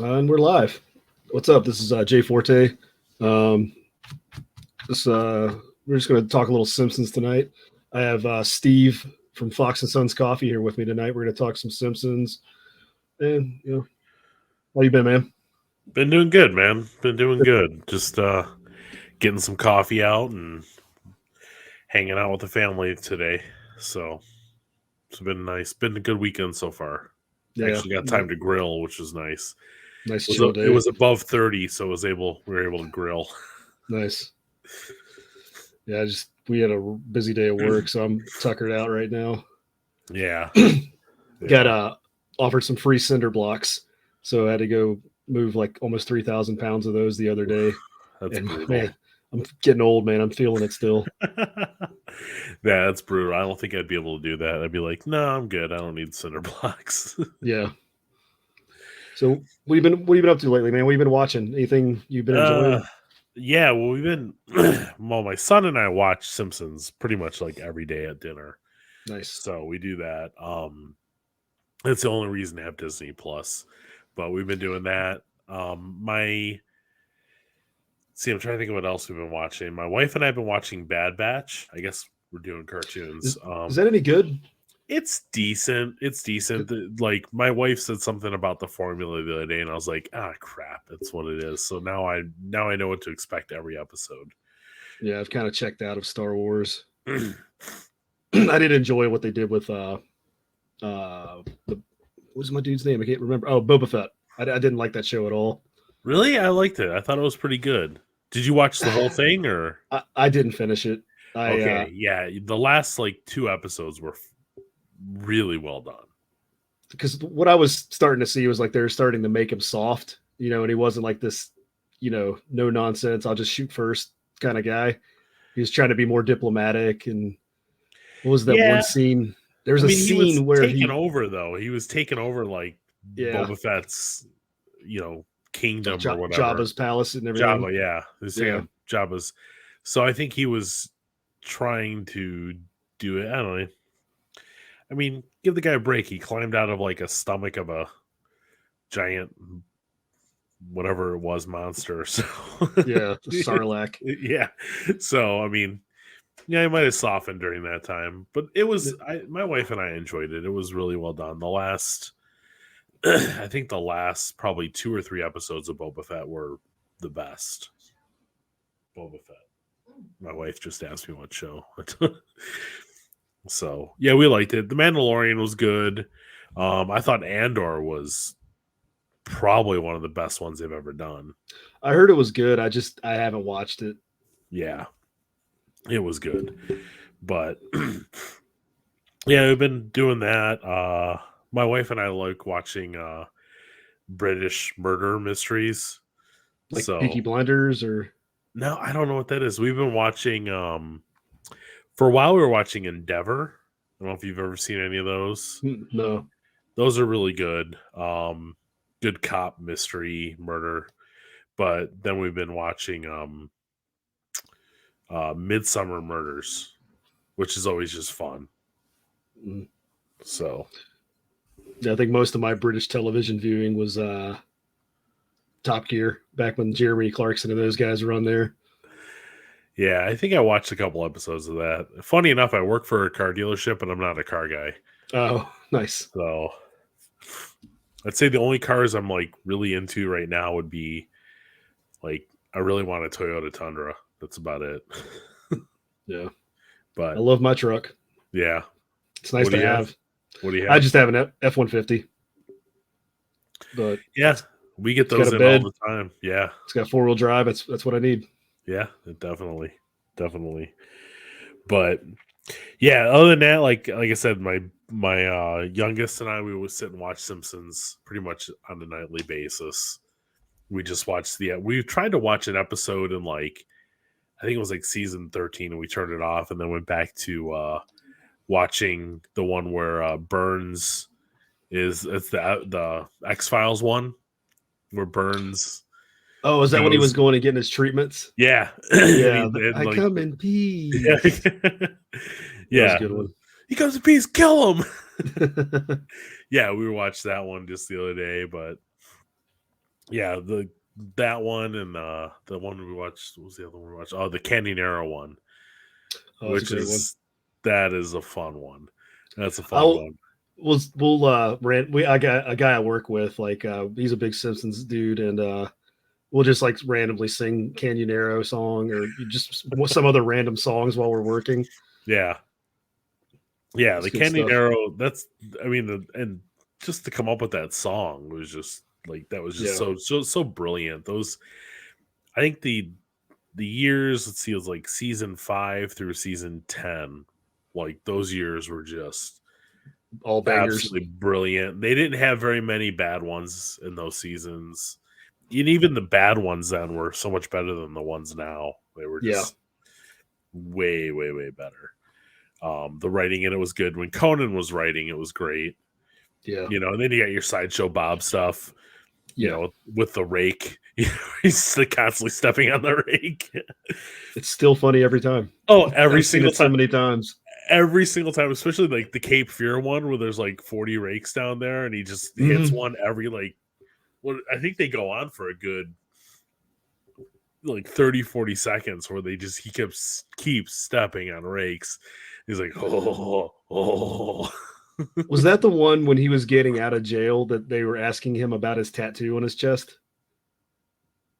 And we're live. What's up? This is Jay Forte. Um, we're just going to talk a little Simpsons tonight. I have Steve from Fox and Sons Coffee here with me tonight. We're going to talk some Simpsons. And how you been, man? Been doing good, man. Been doing good. Just getting some coffee out and hanging out with the family today. So it's been nice. Been a good weekend so far. Yeah, Actually got time to grill, which is nice. nice chill day. It was above 30, so we were able to grill. Nice. Yeah, we had a busy day at work, so I'm tuckered out right now. Yeah. Got offered some free cinder blocks, so I had to go move like almost 3,000 pounds of those the other day. That's brutal. Man, I'm getting old, man. I'm feeling it still. Yeah, that's brutal. I don't think I'd be able to do that. I'd be like, no, I'm good. I don't need cinder blocks. Yeah. So what have you been up to lately, man? What have you been watching? Anything you've been enjoying? Yeah, well, we've been well, my son and I watch Simpsons pretty much like every day at dinner. Nice. So we do that. That's the only reason to have Disney Plus. But we've been doing that. I'm trying to think of what else we've been watching. My wife and I have been watching Bad Batch. I guess we're doing cartoons. Is that any good? It's decent. It's decent. Like my wife said something about the formula the other day, and I was like, crap, that's what it is. So now I know what to expect every episode. Yeah, I've kind of checked out of Star Wars. I did enjoy what they did with what was my dude's name? I can't remember. Oh, Boba Fett. I didn't like that show at all. Really? I liked it. I thought it was pretty good. Did you watch the whole thing, or? I didn't finish it. Yeah. The last like 2 episodes were really well done. Because what I was starting to see was like they were starting to make him soft, and he wasn't like this, no nonsense, I'll just shoot first kind of guy. He was trying to be more diplomatic. And what was that one scene? There was a scene where he over though. He was taking over like Boba Fett's, kingdom or whatever. Jabba's palace and everything. Jabba, yeah. Jabba's. So I think he was trying to do it. I don't know. I mean, give the guy a break. He climbed out of like a stomach of a giant, whatever it was, monster. So yeah, the Sarlacc. Yeah. So I mean, yeah, he might have softened during that time, but it was. My wife and I enjoyed it. It was really well done. I think the last probably 2 or 3 episodes of Boba Fett were the best. Boba Fett. My wife just asked me what show. So yeah, we liked it. The Mandalorian was good. I thought Andor was probably one of the best ones they've ever done. I heard it was good. I haven't watched it. Yeah, it was good. But yeah, we've been doing that. My wife and I like watching British murder mysteries. Like Peaky Blinders or? No, I don't know what that is. We've been watching for a while we were watching Endeavor. I don't know if you've ever seen any of those. No. Those are really good. Good cop mystery murder. But then we've been watching Midsummer Murders, which is always just fun. Mm. So yeah, I think most of my British television viewing was Top Gear, back when Jeremy Clarkson and those guys were on there. Yeah, I think I watched a couple episodes of that. Funny enough, I work for a car dealership, and I'm not a car guy. Oh, nice. So I'd say the only cars I'm like really into right now would be like I really want a Toyota Tundra. That's about it. Yeah, but I love my truck. Yeah, it's nice to have. What do you have? I just have an F-150. But yeah, we get those in all the time. Yeah, it's got 4-wheel drive. That's what I need. Yeah, definitely. But yeah, other than that, like I said, my youngest and I, we would sit and watch Simpsons pretty much on a nightly basis. We just watched we tried to watch an episode in like, I think it was like season 13, and we turned it off, and then went back to watching the one where Burns it's the X-Files one where Burns. Oh, is that when he was going and getting his treatments? Yeah. Yeah. I come in peace. Yeah. Good one. He comes in peace, kill him. Yeah, we watched that one just the other day, but Yeah, that one and the one we watched. What was the other one we watched? Oh, the Candy one, Oh, it's a which great one. is that is a fun one. That's a fun I'll one. we'll rant. I got a guy I work with. Like he's a big Simpsons dude, and we'll just like randomly sing Canyonero song or just some other random songs while we're working. Yeah, yeah, It's the good stuff. Candy. That's I mean, and just to come up with that song was just like that was just Yeah. so brilliant. Those I think the years, let's see, it was like season 5 through season 10. Like those years were just All bangers. absolutely brilliant. They didn't have very many bad ones in those seasons. And even the bad ones then were so much better than the ones now. They were Yeah. just way better. The writing in it was good. When Conan was writing, it was great. Yeah. And then you got your sideshow Bob stuff. Yeah. With the rake, he's constantly stepping on the rake. It's still funny every time. Oh, every I've seen single it so time. many times. Every single time, especially like the Cape Fear one where there's like 40 rakes down there and he just hits Mm-hmm. one every like what I think they go on for a good like 30-40 seconds where he keeps stepping on rakes. He's like, oh. Was that the one when he was getting out of jail that they were asking him about his tattoo on his chest?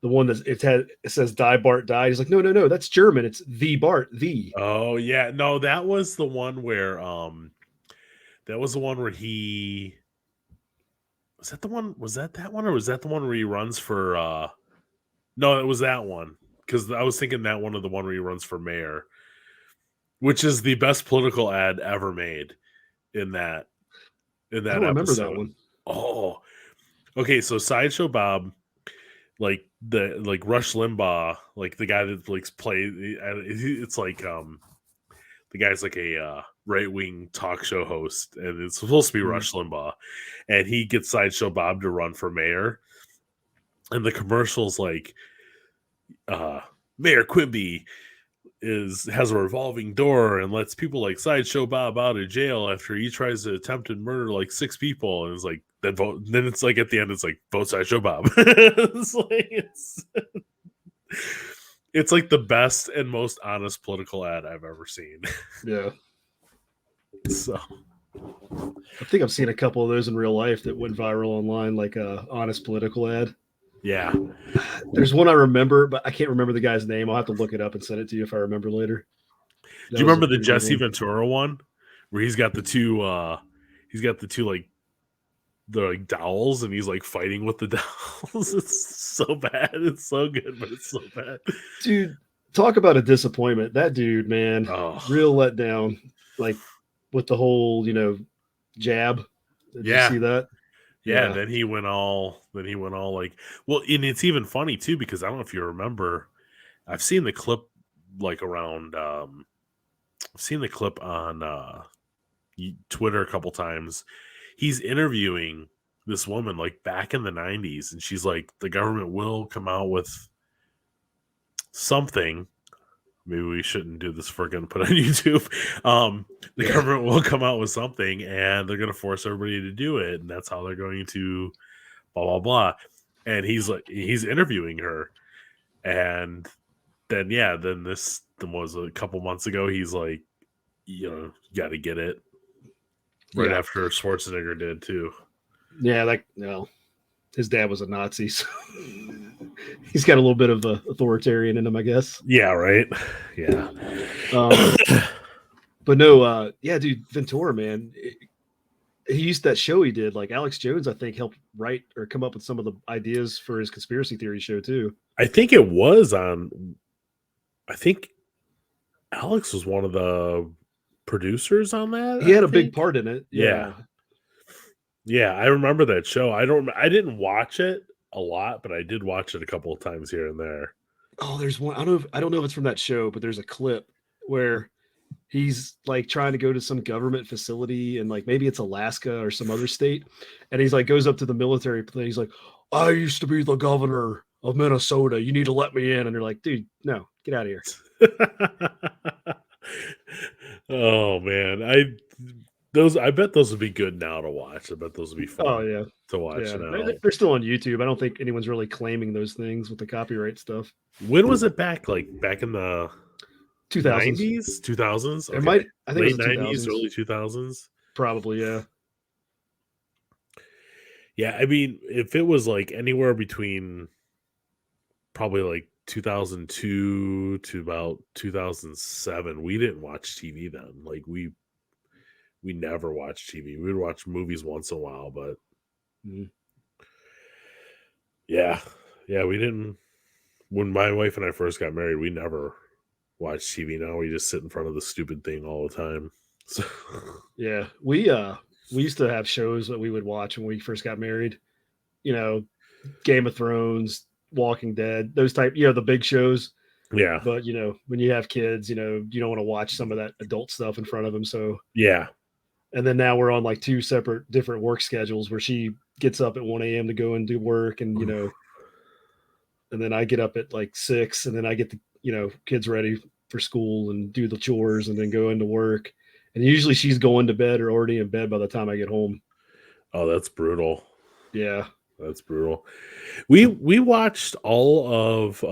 The one that it says "Die Bart die." He's like, no, that's German. It's the Bart, the. Oh yeah. No, that was the one where he was that the one was that one or was that the one where he runs for no, it was that one. Because I was thinking that one of the one where he runs for mayor, which is the best political ad ever made in that I don't remember that episode. one. Oh, okay. So Sideshow Bob, like Rush Limbaugh, like the guy that like it's like the guy's like a right wing talk show host, and it's supposed to be Mm. Rush Limbaugh, and he gets Sideshow Bob to run for mayor, and the commercials like Mayor Quimby has a revolving door and lets people like Sideshow Bob out of jail after he tries to attempt and murder like 6 people, and it's like then vote. Then it's like at the end, it's like vote Sideshow Bob. It's like the best and most honest political ad I've ever seen. Yeah. So I think I've seen a couple of those in real life that went viral online, like a honest political ad. yeah, There's one I remember, but I can't remember the guy's name. I'll have to look it up and send it to you if I remember later. do That you was a remember the pretty good Jesse one. Ventura one where he's got the two like the like dowels and he's like fighting with the dowels? It's so bad. It's so good, but it's so bad. Dude, talk about a disappointment. That dude, man, Oh real letdown. Like with the whole, jab. Did you yeah. see that? Yeah, Yeah. then he went all like well, and it's even funny too because I don't know if you remember, I've seen the clip like around I've seen the clip on Twitter a couple times. He's interviewing this woman like back in the 90s and she's like the government will come out with something. Maybe we shouldn't do this if we're going to put on YouTube. The Yeah. government will come out with something and they're going to force everybody to do it. And that's how they're going to blah, blah, blah. And he's interviewing her. And then, this was a couple months ago. He's like, you got to get it right Yeah. after Schwarzenegger did too. Yeah. Like, no, his dad was a Nazi. So he's got a little bit of a authoritarian in him, I guess. Yeah, right. Yeah. But no, yeah, dude, Ventura, man. He used that show he did. Like Alex Jones, I think, helped write or come up with some of the ideas for his conspiracy theory show too. I think it was on. I think Alex was one of the producers on that. He had a big part in it. Yeah. Yeah, I remember that show. I didn't watch it a lot, but I did watch it a couple of times here and there. Oh, there's one. I don't know if it's from that show, but there's a clip where he's like trying to go to some government facility and like maybe it's Alaska or some other state, and he's like goes up to the military plane. He's like, "I used to be the governor of Minnesota. You need to let me in." And they're like, "Dude, no, get out of here." Oh man, Those, I bet those would be good now to watch. I bet those would be Oh fun yeah, to watch yeah. now. They're still on YouTube. I don't think anyone's really claiming those things with the copyright stuff. When was it back? Like back in the 2000s. 90s, 2000s? It Okay. might. I think it was Late the 90s, 2000s. early 2000s. Probably. Yeah. Yeah, I mean, if it was like anywhere between probably like 2002 to about 2007, we didn't watch TV then. Like we never watched TV. We would watch movies once in a while, but Mhm. yeah. Yeah, we didn't. When my wife and I first got married, we never watched TV. Now we just sit in front of the stupid thing all the time. So Yeah. We used to have shows that we would watch when we first got married. You know, Game of Thrones, Walking Dead, those type. The big shows. yeah. But when you have kids, you don't want to watch some of that adult stuff in front of them. So, Yeah. and then now we're on like two separate different work schedules where she gets up at 1 a.m. to go and do work, and and then I get up at like 6, and then I get the kids ready for school and do the chores, and then go into work. And usually she's going to bed or already in bed by the time I get home. Oh, that's brutal. Yeah, That's brutal. We watched all of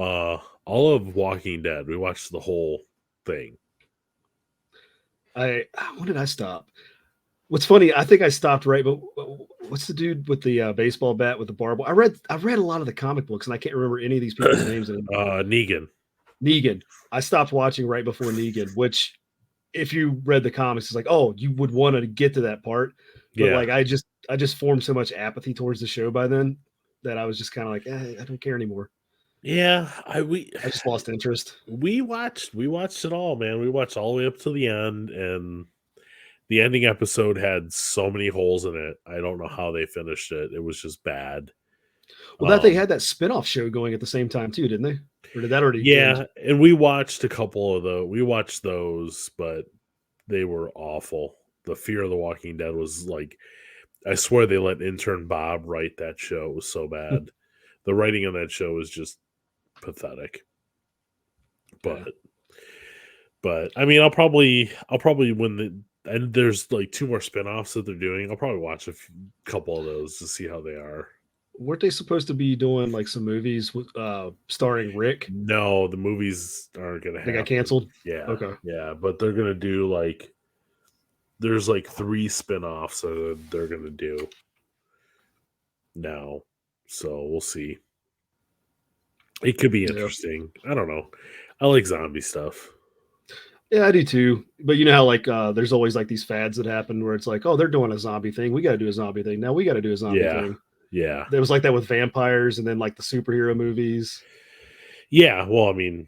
Walking Dead. We watched the whole thing. when did I stop? What's funny, I think I stopped right, but what's the dude with the baseball bat with the barbed? I read a lot of the comic books, and I can't remember any of these people's names anymore. Negan. Negan. I stopped watching right before Negan, which, if you read the comics, it's like, oh, you would want to get to that part, but Yeah. like I just formed so much apathy towards the show by then that I was just kind of like, I don't care anymore. Yeah, I just lost interest. we watched it all, man. We watched all the way up to the end, and the ending episode had so many holes in it. I don't know how they finished it. It was just bad. Well, that they had that spinoff show going at the same time too, didn't they? Or did that already end? Yeah, and we watched a couple of those. We watched those, but they were awful. The Fear of the Walking Dead was like, I swear they let intern Bob write that show. It was so bad. The writing on that show was just pathetic. But Yeah. but I mean, I'll probably when and there's like 2 more spin-offs that they're doing. I'll probably watch couple of those to see how they are. Weren't they supposed to be doing like some movies with starring Rick? No, the movies aren't gonna They got happen. canceled. Yeah, Okay. yeah, but they're gonna do like there's like 3 spin-offs that they're gonna do now. So we'll see. It could be Yeah. interesting. I don't know. I like zombie stuff. Yeah, I do too. But you know how like there's always like these fads that happen where it's like, oh, they're doing a zombie thing. We got to do a zombie thing. Now we got to do a zombie Yeah. thing. Yeah. There was like that with vampires and then like the superhero movies. Yeah. Well, I mean,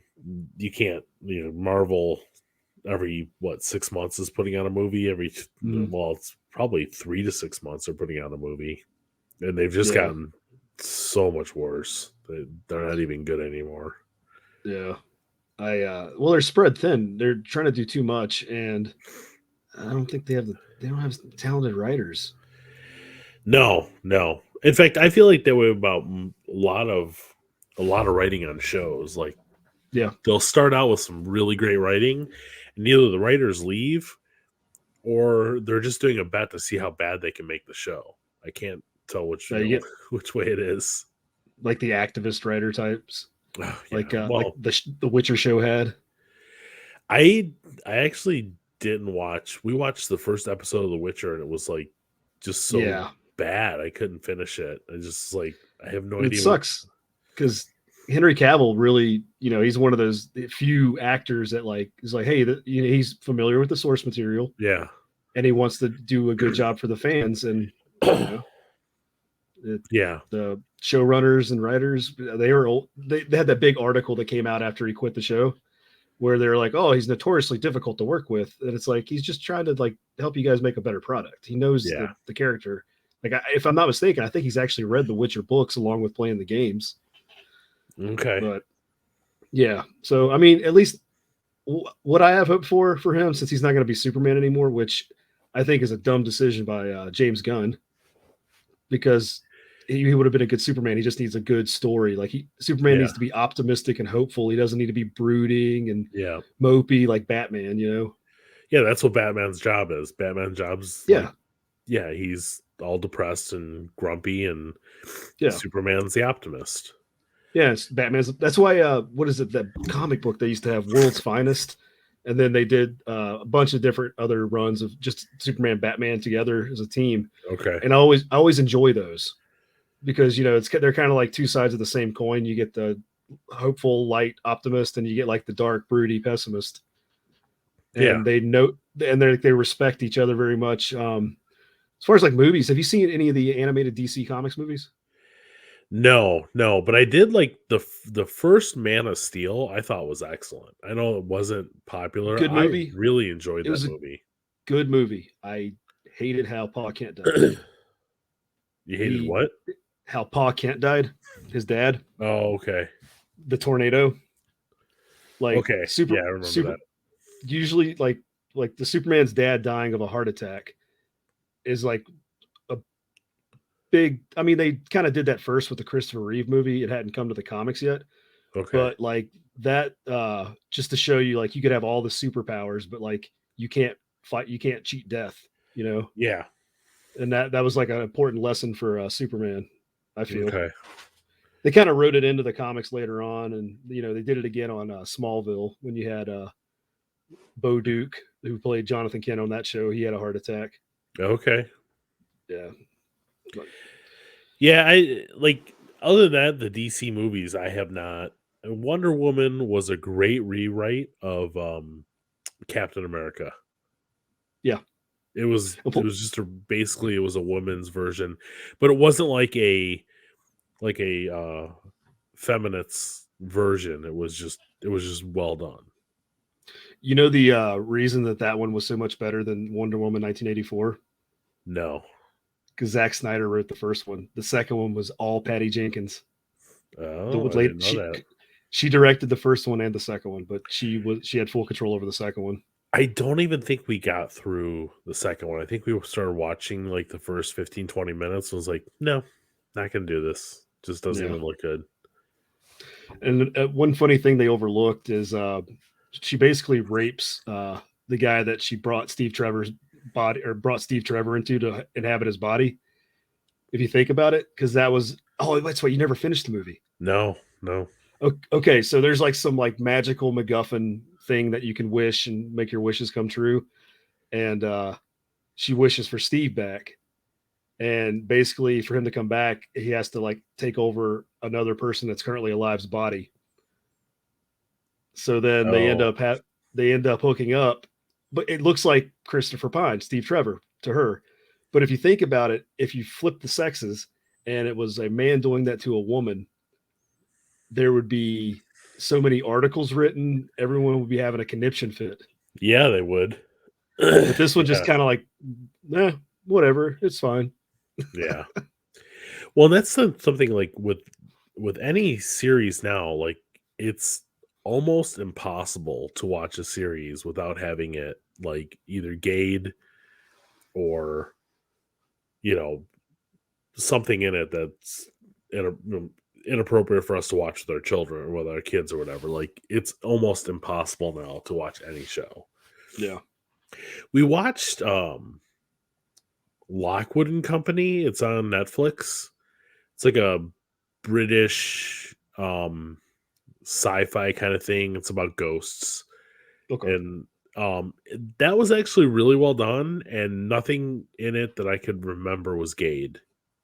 you can't, Marvel every 6 months is putting out a movie. Well, it's probably 3 to 6 months are putting out a movie, and they've just Yeah. gotten so much worse. They're not even good anymore. Yeah. Well, they're spread thin. They're trying to do too much, and I don't think they don't have talented writers. No. In fact, I feel like that way about a lot of writing on shows. Like, Yeah. they'll start out with some really great writing, and either the writers leave or they're just doing a bet to see how bad they can make the show. I can't tell which which way it is. Like the activist writer types, Oh, yeah. like Well, the Witcher show had. I actually didn't watch. We watched the first episode of The Witcher, and it was like just so bad. I couldn't finish it. I just like I have no And idea. it sucks because Henry Cavill really, he's one of those few actors that like is like, hey, he's familiar with the source material, Yeah, and he wants to do a good job for the fans, and yeah, the showrunners and writers, they were old. They had that big article that came out after he quit the show, where they're like, "Oh, he's notoriously difficult to work with," and it's like he's just trying to like help you guys make a better product. He knows the character. Like, if I'm not mistaken, I think he's actually read the Witcher books along with playing the games. Okay, but yeah, so I mean, at least what I have hope for him, since he's not going to be Superman anymore, which I think is a dumb decision by James Gunn, because he would have been a good Superman. He just needs a good story. Like Superman needs to be optimistic and hopeful. He doesn't need to be brooding and mopey like Batman, Yeah, that's what Batman's job is. Batman's job's like, Yeah, yeah, he's all depressed and grumpy, and yeah, Superman's the optimist. yeah. It's Batman's. That's why. What is it? That comic book they used to have, World's Finest, and then they did a bunch of different other runs of just Superman, Batman together as a team. Okay. And I always enjoy those because they're kind of like two sides of the same coin. You get the hopeful, light optimist, and you get like the dark, broody pessimist. Yeah. And they respect each other very much. As far as like movies, have you seen any of the animated DC Comics movies? No, no, but I did like the first Man of Steel. I thought was excellent. I know it wasn't popular. Good I movie. really enjoyed It that was a movie. good movie. I hated how Pa Kent died. You hated He what? How Pa Kent died, his dad, Oh, okay. the tornado. Like Okay. super Yeah, I remember super that. usually like the Superman's dad dying of a heart attack is like a big. I mean, they kind of did that first with the Christopher Reeve movie. It hadn't come to the comics yet, Okay. but like that just to show you like you could have all the superpowers, but like you can't cheat death, you know. Yeah. And that was like an important lesson for Superman. I feel Okay. they kind of wrote it into the comics later on, and they did it again on Smallville when you had Bo Duke who played Jonathan Kent on that show. He had a heart attack. Okay. Yeah, but Yeah, I like other than that, the DC movies I have not. Wonder Woman was a great rewrite of Captain America. yeah. It was just basically it was a woman's version, but it wasn't like a feminist version. It was just well done. You know the reason that one was so much better than Wonder Woman 1984? No. Because Zack Snyder wrote the first one. The second one was all Patty Jenkins. The Oh, I late didn't know that. she directed the first one and the second one, but she had full control over the second one. I don't even think we got through the second one. I think we started watching like the first 15, 20 minutes and was like, no, not gonna do this. Just doesn't Yeah. even look good. And one funny thing they overlooked is she basically rapes the guy that she brought Steve Trevor's body or brought Steve Trevor into to inhabit his body. If you think about it, because that's why you never finished the movie. No, no. Okay, so there's like some like magical MacGuffin thing that you can wish and make your wishes come true, and she wishes for Steve back, and basically for him to come back, he has to like take over another person that's currently alive's body. So then Oh, they end up hooking up, but it looks like Christopher Pine, Steve Trevor, to her. But if you think about it, if you flip the sexes and it was a man doing that to a woman, there would be so many articles written. Everyone would be having a conniption fit. yeah, they would. But this one just Yeah, kind of like, whatever, it's fine. yeah. Well, that's something like with any series now, like it's almost impossible to watch a series without having it like either gayed or you know something in it that's inappropriate for us to watch with our children or with our kids or whatever. Like it's almost impossible now to watch any show. Yeah. We watched Lockwood and Company. It's on Netflix. It's like a British sci-fi kind of thing. It's about ghosts. Okay. And that was actually really well done, and nothing in it that I could remember was gayed.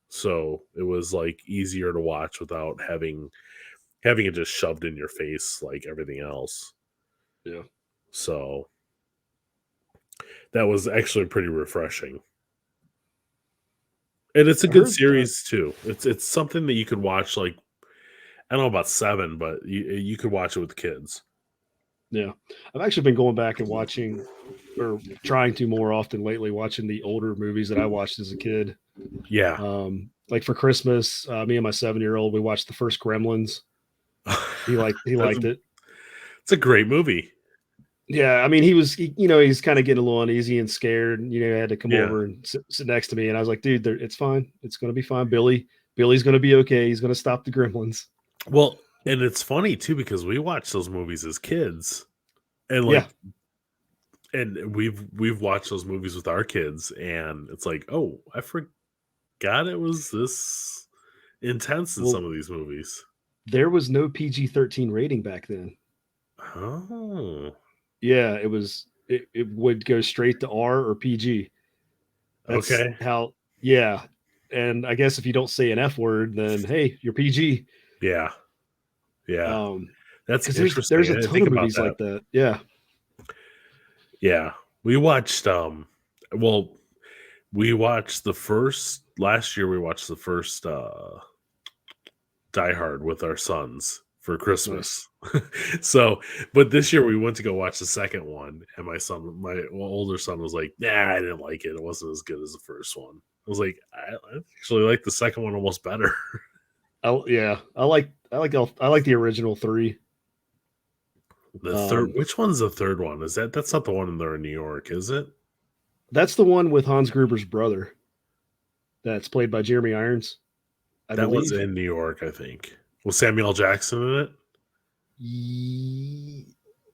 So it was like easier to watch without having it just shoved in your face like everything else. Yeah. So that was actually pretty refreshing. And it's a I good heard. series too. It's something that you could watch like I don't know about 7, but you could watch it with kids. Yeah. I've actually been going back and watching or trying to more often lately, watching the older movies that I watched as a kid. Yeah. Like for Christmas, me and my 7-year-old, we watched the first Gremlins. He That's liked it. it's a great movie. Yeah, I mean, he's kind of getting a little uneasy and scared. He had to come Yeah. over and sit next to me, and I was like, "Dude, it's fine. It's going to be fine. Billy's going to be okay. He's going to stop the Gremlins." Well, and it's funny too because we watched those movies as kids, and Yeah, like and we've watched those movies with our kids, and it's like, oh, I forgot it was this intense in Well, some of these movies. there was no PG-13 rating back then. Oh, Yeah, it was. It would go straight to R or PG. That's okay, how. Yeah, and I guess if you don't say an F word, then hey, you're PG. yeah, yeah. Um, That's because interesting. there's I a didn't ton think of about movies that. like that. Yeah. Yeah, we watched. Well, we watched the first last year. We watched the first Die Hard with our sons for Nice. Christmas. So, but this year we went to go watch the second one, and my older son was like, "Nah, I didn't like it. It wasn't as good as the first one." I was like, I actually like the second one almost better." Yeah, I like the original three. The third, Um, which one's the third one? That's not the one there in New York, is it? that's the one with Hans Gruber's brother. That's played by Jeremy Irons, I That one's believe. in New York, I think. Was Samuel Jackson in it? Ye-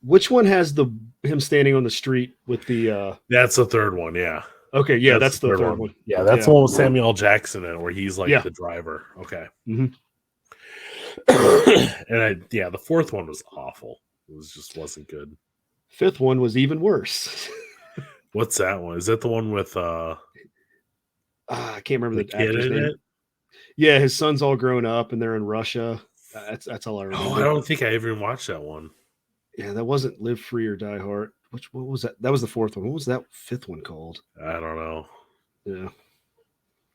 Which one has the him standing on the street with the? That's the third one. Yeah, Okay, yeah, that's that's the the third third one. one. Yeah, that's the Yeah, one with Samuel Jackson in it, where he's like yeah. the driver. Okay. Hmm. Yeah, the fourth one was awful. It wasn't good. Fifth one was even worse. What's that one? Is that the one with I can't the remember the kid actor's in name. it? Yeah, his son's all grown up and they're in Russia. That's all I Oh, I remember. don't think I even watched that one. Yeah, that wasn't Live Free or Die Hard. What was that? That was the fourth one. What was that fifth one called? I don't know. Yeah.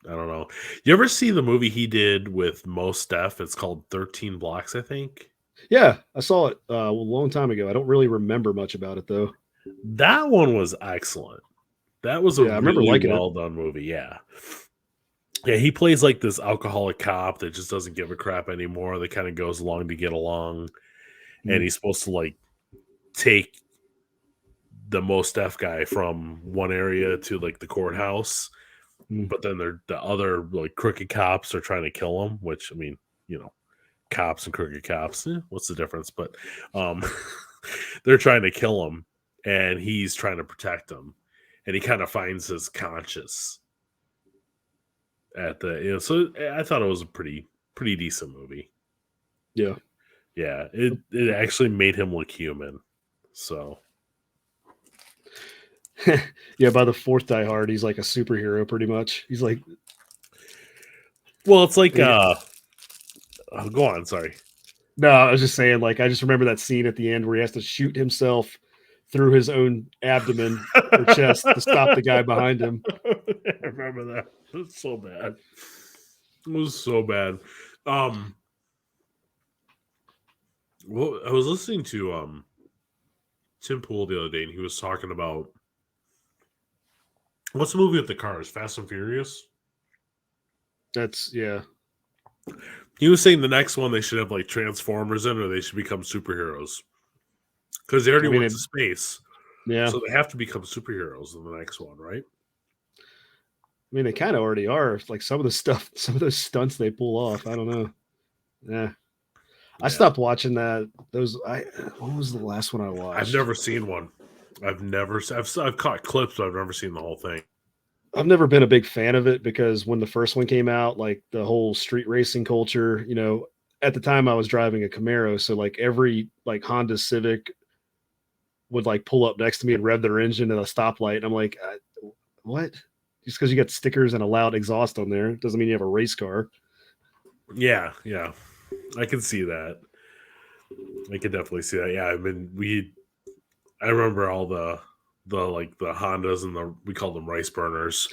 I don't know. You ever see the movie he did with Mos Def? It's called 13 Blocks, I think. Yeah, I saw it a long time ago. I don't really remember much about it though. That one was excellent. That was a Yeah, I remember really liking it. well done movie. Yeah. Yeah, he plays like this alcoholic cop that just doesn't give a crap anymore. That kind of goes along to get along. And Mhm. he's supposed to like take the most deaf guy from one area to like the courthouse. Mhm. But then the other like crooked cops are trying to kill him, which I mean, you know, cops and crooked cops, what's the difference? But um they're trying to kill him and he's trying to protect him. And he kind of finds his conscience at so I thought it was a pretty decent movie. Yeah. Yeah, it actually made him look human. So Yeah, by the fourth Die Hard, he's like a superhero pretty much. He's like, well, it's like yeah. oh, go on, sorry. No, I was just saying, like, I just remember that scene at the end where he has to shoot himself through his own abdomen or chest to stop the guy behind him. I remember that. It was so bad. It was so bad. Well, I was listening to Tim Pool the other day, and he was talking about what's the movie with the cars, Fast and Furious. That's yeah. He was saying the next one they should have like Transformers in, or they should become superheroes because they already I mean, went to space, yeah. so they have to become superheroes in the next one, right? I mean, they kind of already are. Like some of the stuff, some of those stunts they pull off. I don't know. Yeah. I Yeah, stopped watching that. What was the last one I I've watched? never seen one. I've caught clips, but I've never seen the whole thing. I've never been a big fan of it because when the first one came out, like the whole street racing culture, at the time I was driving a Camaro, so like every like Honda Civic would like pull up next to me and rev their engine at a stoplight, and I'm like, what? Just because you got stickers and a loud exhaust on there doesn't mean you have a race car. Yeah, yeah, I can see that. I can definitely see that. Yeah, I remember all the like the Hondas and we call them rice burners.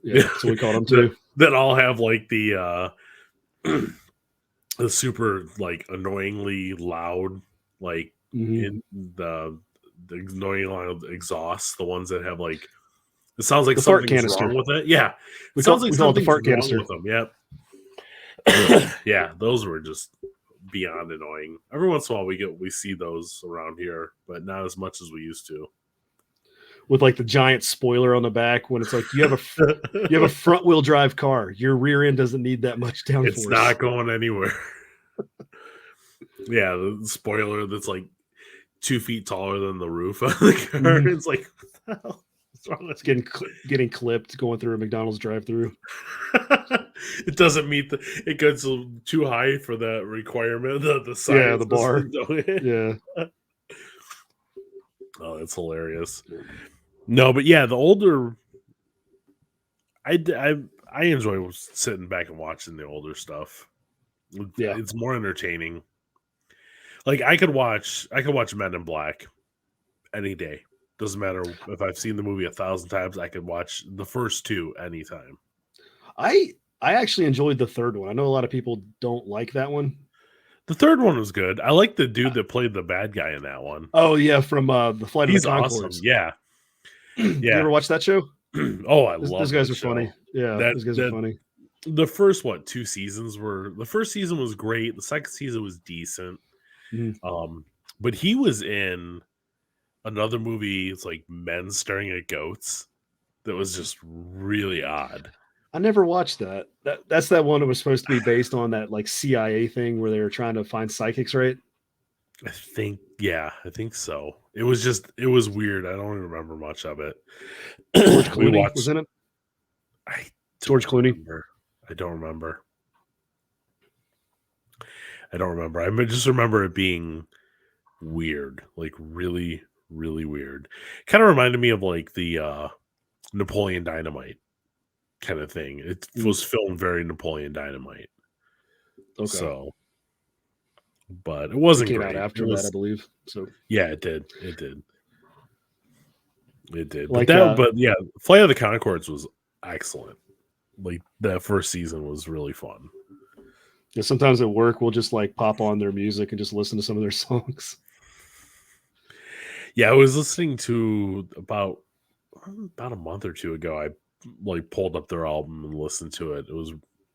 Yeah, Yeah, so we called them that too. that all have like the super like annoyingly loud like Hmm. in the annoying loud exhausts. The ones that have like it sounds like The fart something's wrong canister. with it. Yeah, it We sounds call like we call it the something's fart wrong canister. with them. Yep. Yeah, those were just beyond annoying. Every once in a while we see those around here, but not as much as we used to. With like the giant spoiler on the back when it's like you have a front wheel drive car. Your rear end doesn't need that much It's downforce. not going anywhere. Yeah, the spoiler that's like 2 feet taller than the roof of the car. Mhm. It's like, what the hell? What's wrong with It's getting clipped going through a McDonald's drive-through. it doesn't meet the. It goes too high for the requirement. The Yeah, size the bar. system. Yeah. Oh, that's hilarious. No, but yeah, the older. I enjoy sitting back and watching the older stuff. Yeah. It's more entertaining. Like I could watch Men in Black any day. Doesn't matter if I've seen the movie 1,000 times. I could watch the first 2 anytime. I actually enjoyed the third one. I know a lot of people don't like that one. The third one was good. I like the dude that played the bad guy in that one. Oh yeah, from the Flight of He's the awesome. Conchords. Yeah, You yeah. ever watch that show? Oh, I love Those guys that are show. funny. Yeah, That those guys are funny. the first 2 seasons were. The first season was great. The second season was decent. Mhm. But he was in another movie. It's like Men Staring at Goats. That was just really odd. I never watched that. That's that one that was supposed to be based on that like CIA thing where they were trying to find psychics, right? I think so. It was weird. I don't even remember much of it. George We Clooney was watched. in it. I George Clooney. remember. I don't remember. I just remember it being weird, like really, really weird. Kind of reminded me of like the Napoleon Dynamite kind of thing. It was filmed very Napoleon Dynamite. Okay. So, but it It wasn't came great. out after that, I believe. So Yeah, it did. It did. It did. Like, But yeah, Flight of the Conchords was excellent. Like that first season was really fun. yeah, sometimes at work we'll just like pop on their music and just listen to some of their songs. Yeah, I was listening to about a month or 2 ago. I like pulled up their album and listened to it.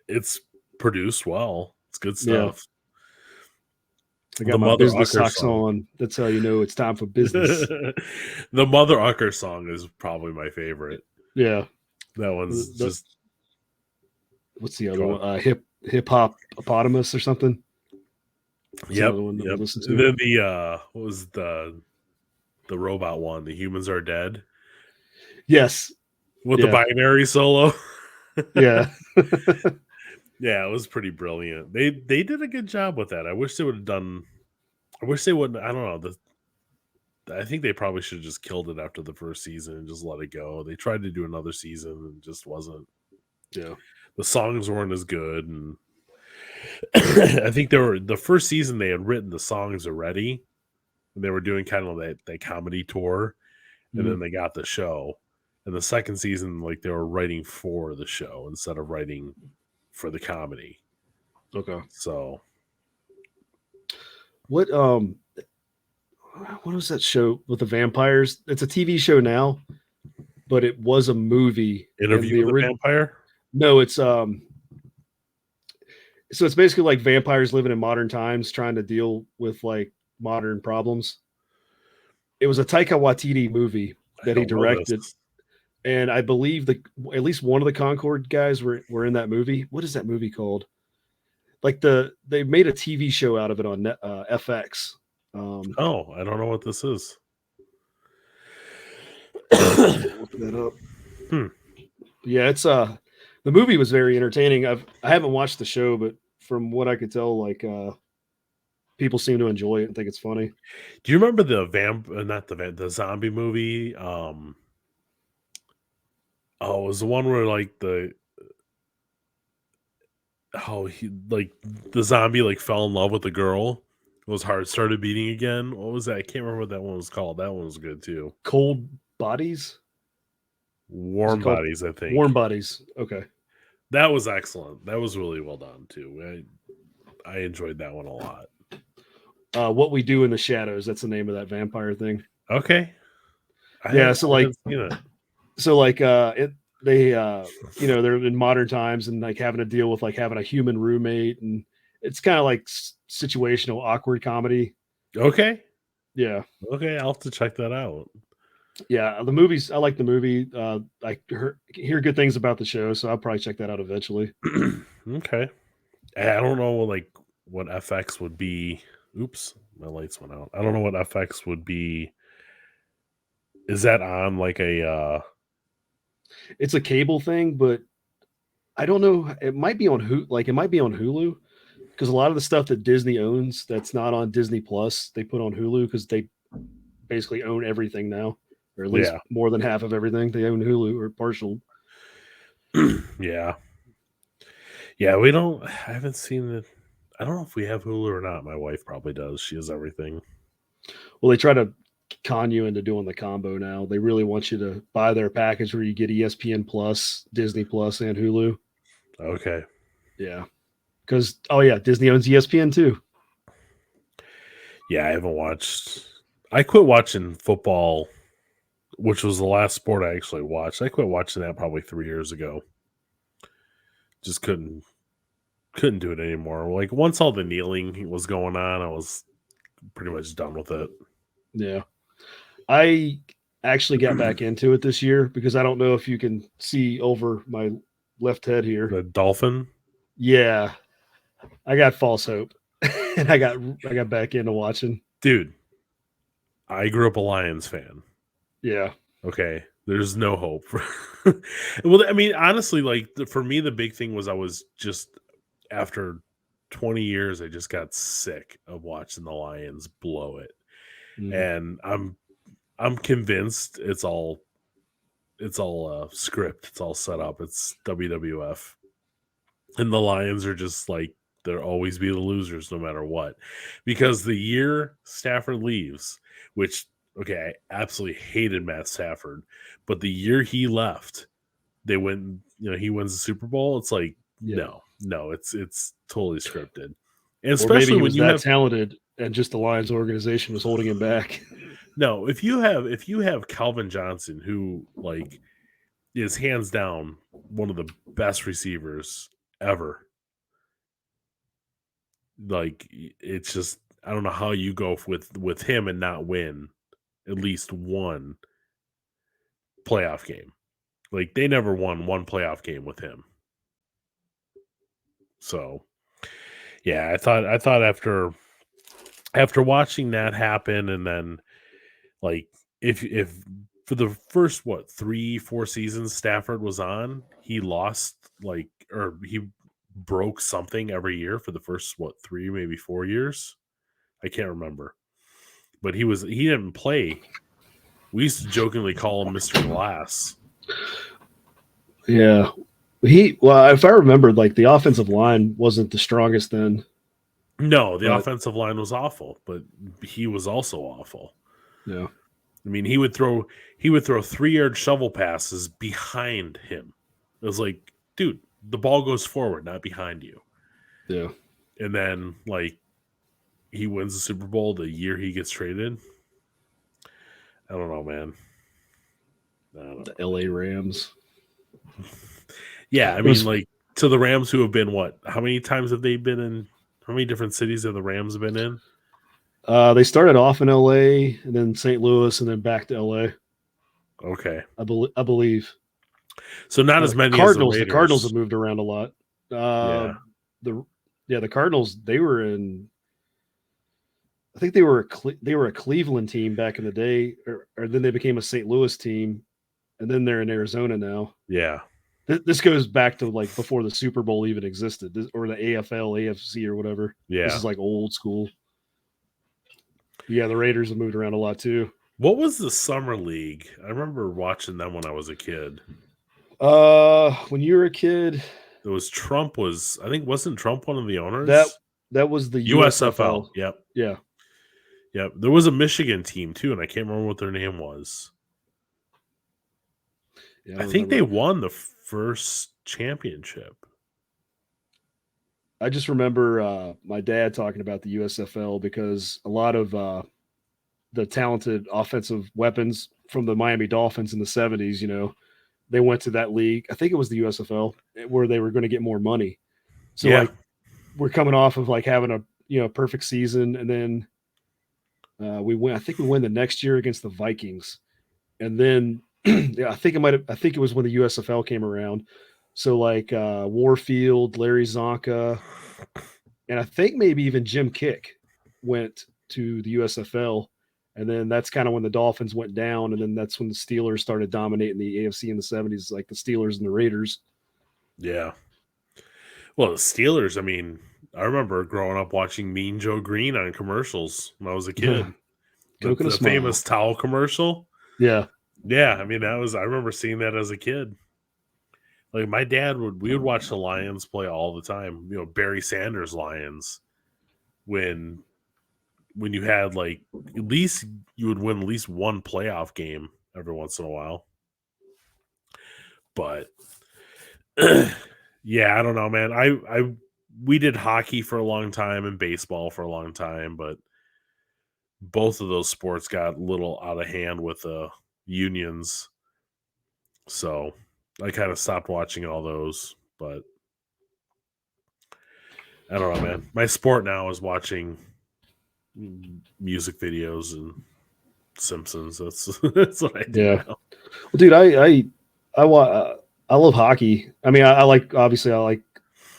It's produced well. It's good Yeah. stuff. I got The my Mother business Ucker socks song. on. That's how you know it's time for business. The Mother Ucker song is probably my favorite. Yeah. That one's just. What's the other one? Hip hop Hippopotamus or something. That's Yep. another one that we listen to. And then what was the robot one? The Humans Are Dead. Yes. With the binary solo. Yeah. Yeah, it was pretty brilliant. They did a good job with that. I wish they would have done. I wish they wouldn't. I don't know. I think they probably should have just killed it after the first season and just let it go. They tried to do another season and just wasn't. Yeah. The songs weren't as good, and I think the first season they had written the songs already, and they were doing kind of that comedy tour, and then they got the show. And the second season, like they were writing for the show instead of writing for the comedy. Okay. So what was that show with the vampires? It's a TV show now, but it was a movie. Interview with the Vampire? No, it's so it's basically like vampires living in modern times trying to deal with like modern problems. It was a Taika Waititi movie that he directed. And I believe at least one of the Concord guys were in that movie. What is that movie called? Like they made a TV show out of it on FX. I don't know what this is. Look that up. Yeah, it's the movie was very entertaining. I haven't watched the show, but from what I could tell, like people seem to enjoy it and think it's funny. Do you remember the zombie movie? It was the one where like the zombie like fell in love with the girl. His heart started beating again. What was that? I can't remember what that one was called. That one was good too. Cold Bodies? Warm Bodies, I think. Warm Bodies. Okay. That was excellent. That was really well done too. I enjoyed that one a lot. What We Do in the Shadows. That's the name of that vampire thing. Okay. They're in modern times and like having to deal with like having a human roommate, and it's kind of like situational awkward comedy. Okay. Yeah. Okay, I'll have to check that out. Yeah, the movies. I like the movie. I hear good things about the show, so I'll probably check that out eventually. Okay. I don't know like what FX would be. Oops, My lights went out. I don't know what FX would be. Is that on like a It's a cable thing, but I don't know. It might be on it might be on Hulu because a lot of the stuff that Disney owns that's not on Disney Plus, they put on Hulu because they basically own everything now, or at least yeah. more than half of everything. They own Hulu or partial. Yeah. Yeah, we don't I haven't seen it. I don't know if we have Hulu or not. My wife probably does. She has everything. Well, they try to con you into doing the combo now. They really want you to buy their package where you get ESPN Plus, Disney Plus, and Hulu. Okay. Yeah, because Disney owns ESPN too. Yeah, I haven't watched. I quit watching football, which was the last sport I actually watched. I quit watching that probably 3 years ago. Just couldn't do it anymore. Like once all the kneeling was going on, I was pretty much done with it. Yeah, I actually got back into it this year because I don't know if you can see over my left head here. The dolphin, Yeah, I got false hope, and I got back into watching. dude. I grew up a Lions fan. Yeah, Okay, there's no hope. Well, I mean, honestly, like for me, the big thing was I was just after 20 years, I just got sick of watching the Lions blow it, mm, and I'm convinced it's all script, it's all set up, it's WWF, and the Lions are just like they'll always be the losers no matter what, because the year Stafford leaves, which okay, I absolutely hated Matt Stafford, but the year he left, they win. You know, he wins the Super Bowl. It's like yeah. no, it's totally scripted, and Or maybe especially he when was you that have talented, and just the Lions organization was holding him back. no, if you have Calvin Johnson, who like is hands down one of the best receivers ever. Like it's just I don't know how you go with him and not win at least one playoff game. Like they never won one playoff game with him. So yeah, I thought after watching that happen and then like if for the first what 3-4 seasons Stafford was on, he lost like or he broke something every year for the first what 3 maybe 4 years. I can't remember, but he didn't play. We used to jokingly call him Mr. Glass. Yeah, if I remember, like the offensive line wasn't the strongest then, No, the but offensive line was awful, but he was also awful. yeah, I mean, he would throw 3 yard shovel passes behind him. It was like, dude, the ball goes forward, not behind you. yeah, And then like he wins the Super Bowl the year he gets traded. I don't know, man. I don't the know. LA Rams. Yeah, I It mean, was like to the Rams who have been what? How many times have they been in? How many different cities have the Rams been in? they started off in LA and then St. Louis and then back to LA. Okay, I believe. so not as many as the The Cardinals have Raiders. moved around a lot. Uh, Yeah, the the Cardinals, they were in. I think they were a Cleveland team back in the day, or then they became a St. Louis team, and then they're in Arizona now. yeah, This goes back to like before the Super Bowl even existed, or the AFL, AFC, or whatever. This yeah. is like old school. But yeah, the Raiders have moved around a lot too. What was the summer league? I remember watching them when I was a kid. When you were a kid, It was Trump was I think wasn't Trump one of the that owners? that was the USFL. USFL. Yep. Yeah, Yep. There was a Michigan team too, and I can't remember what their name was. yeah, I I don't think remember. they won the first championship. I just remember my dad talking about the USFL because a lot of the talented offensive weapons from the Miami Dolphins in the 70s, they went to that league. I think it was the USFL where they were going to get more money. So Yeah. like we're coming off of like having a perfect season, and then we win. I think we win the next year against the Vikings, and then yeah, I think it was when the USFL came around. So like Warfield, Larry Zonka, and I think maybe even Jim Kick went to the USFL. And then that's kind of when the Dolphins went down. And then that's when the Steelers started dominating the AFC in the 70s, like the Steelers and the Raiders. Yeah. Well, the Steelers, I mean, I remember growing up watching Mean Joe Green on commercials when I was a kid. Coke and a The smile. famous towel commercial. Yeah. Yeah, I mean, I remember seeing that as a kid. Like my dad we would watch the Lions play all the time. You know, Barry Sanders Lions. When you had like at least you would win at least one playoff game every once in a while. But yeah, I don't know, man. We did hockey for a long time and baseball for a long time, but both of those sports got a little out of hand with the unions. So I kind of stopped watching all those, but I don't know, man. My sport now is watching music videos and Simpsons. That's what I do now. Well, dude, I love hockey. I mean, I like, obviously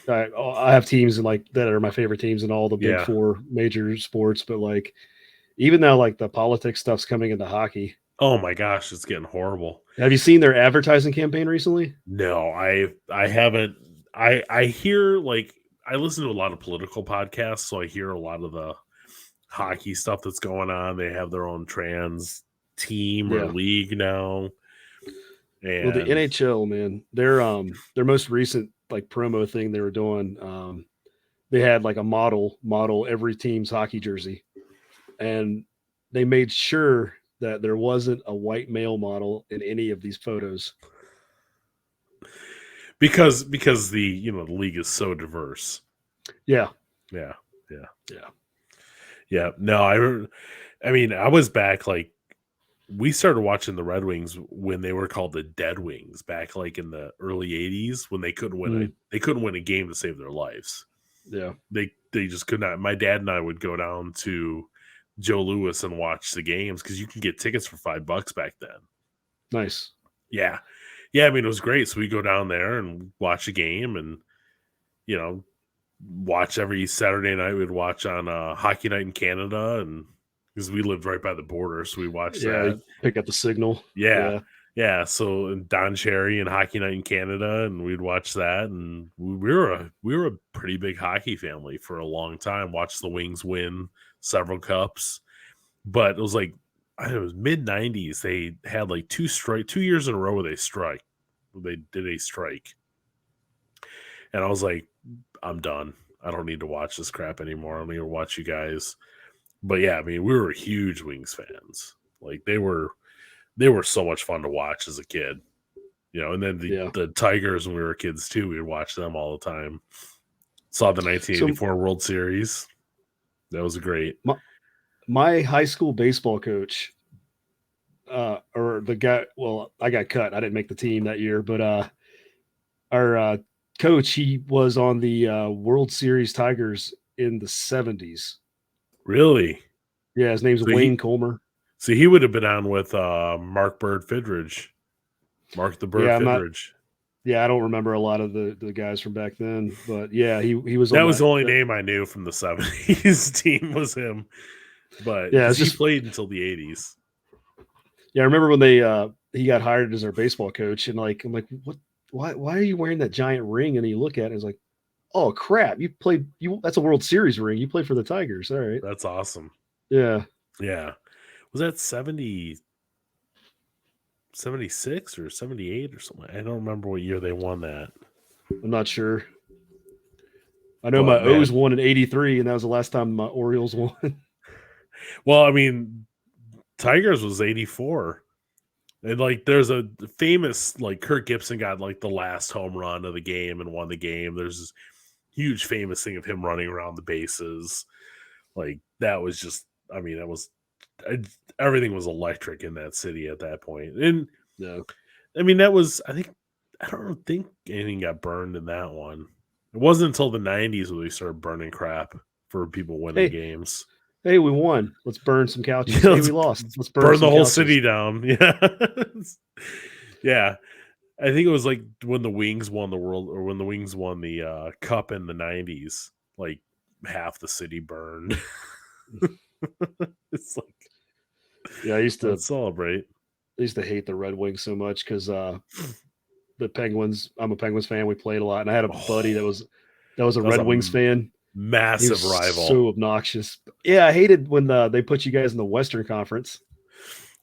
I have teams and like that are my favorite teams in all the big four major sports, but like even though like the politics stuff's coming into hockey. Oh my gosh, it's getting horrible. Have you seen their advertising campaign recently? No, I haven't. I hear like I listen to a lot of political podcasts, so I hear a lot of the hockey stuff that's going on. They have their own trans team or league now. And well, the NHL, man, their most recent like promo thing they were doing, they had like a model every team's hockey jersey, and they made sure that there wasn't a white male model in any of these photos. Because the the league is so diverse. Yeah. No, I mean, I was back like we started watching the Red Wings when they were called the Dead Wings back like in the early 80s when they couldn't win a game to save their lives. Yeah. They just could not. My dad and I would go down to Joe Louis and watch the games because you can get tickets for $5 back then. Nice. Yeah. I mean, it was great. So we go down there and watch a game and, watch every Saturday night. We'd watch on Hockey Night in Canada, and because we lived right by the border, so we watched that. Pick up the signal. Yeah. So Don Cherry and Hockey Night in Canada, and we'd watch that, and we were a pretty big hockey family for a long time. Watched the Wings win several cups, but it was like it was mid '90s. They had like 2 years in a row where they did a strike, and I was like, I'm done. I don't need to watch this crap anymore. I'm going to watch you guys. But yeah, I mean, we were huge Wings fans. Like they were so much fun to watch as a kid, and then the Tigers when we were kids too, we would watch them all the time. Saw the 1984 World Series. That was great. My high school baseball coach, or the guy, well, I got cut. I didn't make the team that year, but our coach, he was on the World Series Tigers in the 70s. Really? Yeah, his name's Wayne Colmer. So he would have been on with Mark Bird Fidridge. Mark the Bird Fidridge. I don't remember a lot of the guys from back then, but yeah, he was. That was the only name I knew from the 70s team was him. But yeah, he played until the 80s. Yeah, I remember when he got hired as our baseball coach, and I'm like, what? Why are you wearing that giant ring? And you look at it, it's like, oh crap, that's a World Series ring. You played for the Tigers. All right. That's awesome. Yeah. Was that 76 or 78 or something? I don't remember what year they won that. I'm not sure. I know my O's won in 83, and that was the last time my Orioles won. Well, I mean, Tigers was 84. And like there's a famous like Kirk Gibson got like the last home run of the game and won the game. There's this huge famous thing of him running around the bases. Like that was just, I mean, everything was electric in that city at that point. And I mean, I don't think anything got burned in that one. It wasn't until the 90s when they started burning crap for people winning games. Hey, we won. Let's burn some couches. Hey, we lost. Let's burn the whole city down. Yeah. Yeah. I think it was like when the Wings won the world, or when the Wings won the cup in the 90s, like half the city burned. It's like, Yeah, I used to let's celebrate. hate the Red Wings so much because the Penguins. I'm a Penguins fan. We played a lot, and I had a buddy that Oh, was a that was Red a Wings fan. He was massive rival. so obnoxious. Yeah, I hated when they put you guys in the Western Conference.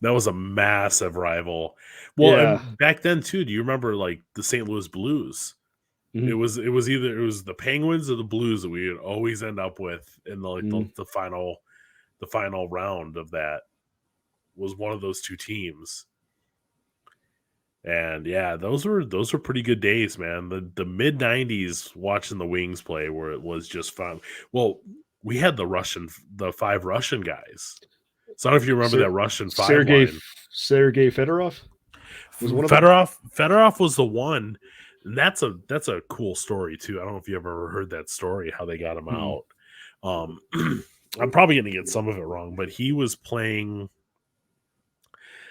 That was a massive rival. Well, Yeah. and back then too, do you remember like the St. Louis Blues? It Mhm. was either the Penguins or the Blues that we would always end up with in the like Mhm. the final round of that was one of those two teams. And yeah, those were pretty good days, man. The mid '90s watching the Wings play where it was just fun. Well, we had the five Russian guys. So I don't know if you remember Ser- that Russian five Sergei line. Sergei Fedorov was one of them. Fedorov was the one. And that's a cool story too. I don't know if you ever heard that story, how they got him Mm. out. I'm probably gonna get some of it wrong, but he was playing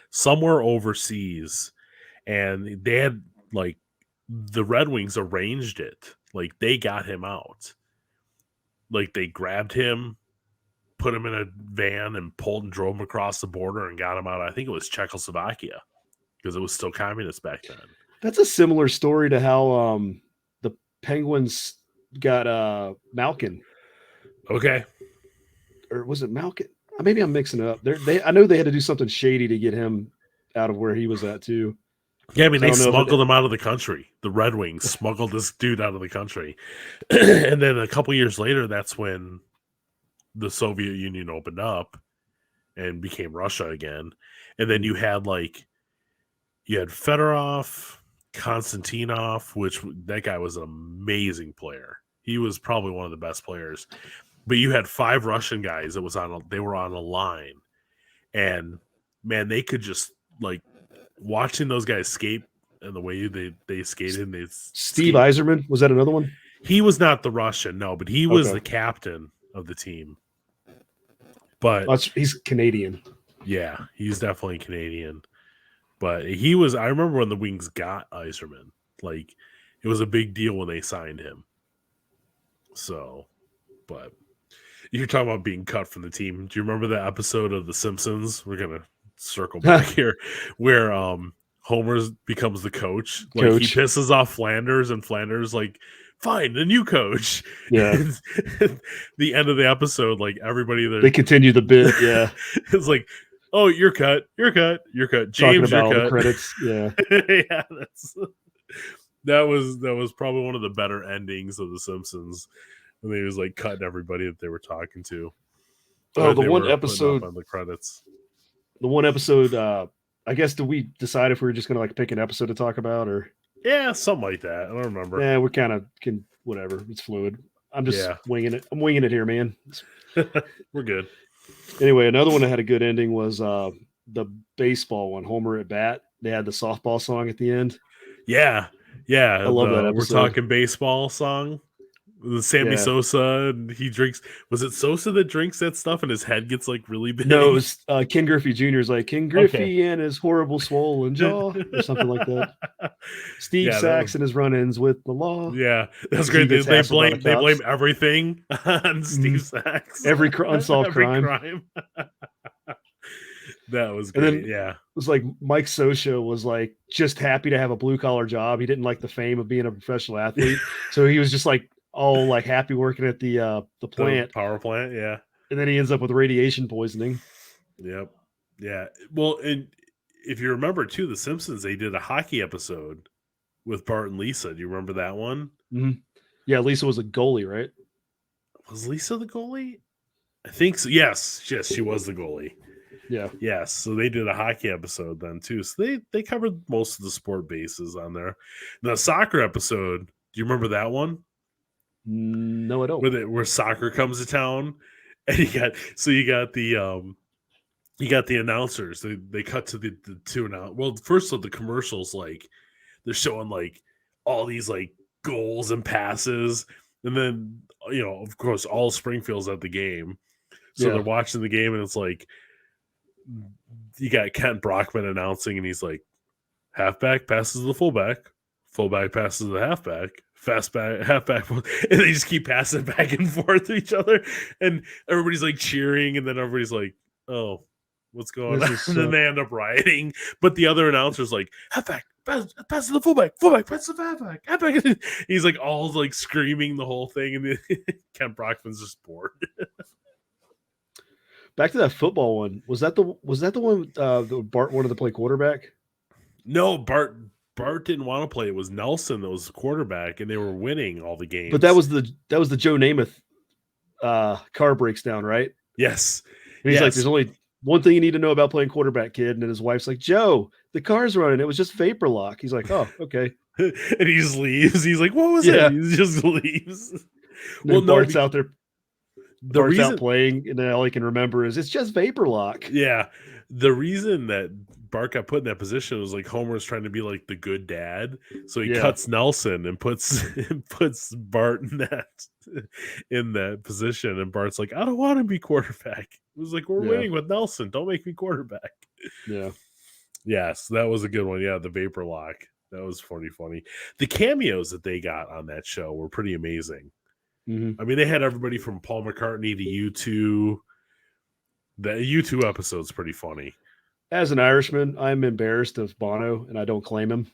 somewhere overseas and they had like the Red Wings arranged it. Like they got him out. Like they grabbed him, put him in a van and pulled and drove him across the border and got him out. I think it was Czechoslovakia because it was still communist back then. That's a similar story to how the Penguins got Malkin, Okay. or was it Malkin? Maybe I'm mixing it up. I know they had to do something shady to get him out of where he was at too. Yeah, I mean, So I they don't know if smuggled him out of the country. The Red Wings smuggled this dude out of the country. And then a couple years later, that's when the Soviet Union opened up and became Russia again. And then you had Fedorov, Konstantinov, which that guy was an amazing player. He was probably one of the best players. But you had five Russian guys that they were on a line. And man, they could just like watching those guys skate and the way they skated and they Steve skate. Yzerman, was that another one? He was not the Russian, no, but he was Okay. the captain of the team. But He's Canadian. yeah, he's definitely Canadian. But he was. I remember when the Wings got Yzerman. Like it was a big deal when they signed him. So, but you're talking about being cut from the team. Do you remember the episode of The Simpsons? We're gonna circle back here, where Homer becomes the coach. Like he Coach. pisses off Flanders, and Flanders like, fine, the new coach. Yeah. The end of the episode, like everybody there, They continue the bit. Yeah. it's like, oh, you're cut. Talking James, about all you're the cut. credits. Yeah. Yeah, that was probably one of the better endings of The Simpsons. And they was like cutting everybody that they were talking to. Oh, the They one were putting episode. up on the credits. The one episode. I guess, do we decide if we were just gonna like pick an episode to talk about, or Yeah, something like that. I don't remember. yeah, we're kind of can whatever. It's fluid. I'm just Yeah. winging it. I'm winging it here, man. We're good. Anyway, another one that had a good ending was the baseball one, Homer at Bat. They had the softball song at the end. Yeah. I love that episode. We're talking baseball song. The Sammy Sosa, and he drinks. Was it Sosa that drinks that stuff, and his head gets like really big? No, it was Ken Griffey Jr.'s like Ken Griffey and his horrible swollen jaw, or something like that. Steve Saxon is run-ins with the law. Yeah, that's great. They blame everything on Steve Saxon. Every unsolved crime. That was great. And then, yeah, it was like Mike Scioscia was like just happy to have a blue-collar job. He didn't like the fame of being a professional athlete, so he was just like all like happy working at the plant, the power plant. Yeah, and then he ends up with radiation poisoning. Yep. Yeah. Well, and if you remember too, The Simpsons, they did a hockey episode with Bart and Lisa. Do you remember that one? Mm-hmm. Yeah, Lisa was a goalie, right? Was Lisa the goalie? I think so. Yes, she was the goalie. Yeah. Yes. So they did a hockey episode then too. So they covered most of the sport bases on there. The soccer episode, do you remember that one? No, I don't. Where soccer comes to town, and you got the announcers. They cut to the two now. Well, first of the commercials, like they're showing like all these like goals and passes, and then of course all Springfield's at the game, so they're watching the game, and it's like you got Kent Brockman announcing, and he's like, halfback passes to the fullback passes to the fast back, half back, and they just keep passing back and forth to each other, and everybody's like cheering, and then everybody's like, "Oh, what's going This on?" is And then so they end up rioting. But the other announcer's like, "Halfback, pass to the fullback, pass to the halfback." He's like all like screaming the whole thing, and Ken Brockman's just bored. back to that football one. Was that the one the Bart wanted to play quarterback? No, Bart didn't want to play. It was Nelson that was the quarterback, and they were winning all the games. But that was the Joe Namath car breaks down, right? Yes. And he's like, "There's only one thing you need to know about playing quarterback, kid." And then his wife's like, "Joe, the car's running. It was just vapor lock." He's like, "Oh, okay." And he just leaves. He's like, "What was Yeah. it?" He just leaves. Well, Bart's out there. The Bart's reason out playing, and then all he can remember is it's just vapor lock. Yeah. The reason that Bart got put in that position was like Homer's trying to be like the good dad. So he cuts Nelson and puts Bart in that position. And Bart's like, "I don't want to be quarterback." It was like, "We're winning with Nelson. Don't make me quarterback." Yeah. Yes, that was a good one. Yeah, the vapor lock. That was funny. The cameos that they got on that show were pretty amazing. Mm-hmm. I mean, they had everybody from Paul McCartney to U2. The U2 episode's pretty funny. As an Irishman, I'm embarrassed of Bono, and I don't claim him.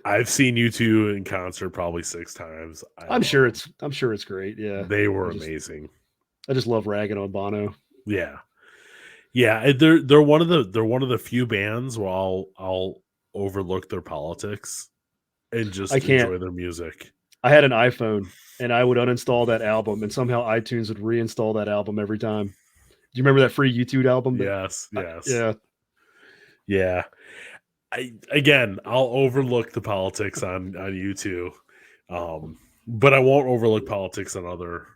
I've seen U2 in concert probably 6 times. I'm sure it's great. Yeah, they were amazing. I just love ragging on Bono. Yeah. They're one of the few bands where I'll overlook their politics and just enjoy their music. I had an iPhone, and I would uninstall that album, and somehow iTunes would reinstall that album every time. Do you remember that free YouTube album? Yes. Yeah. I'll overlook the politics on U2, but I won't overlook politics on other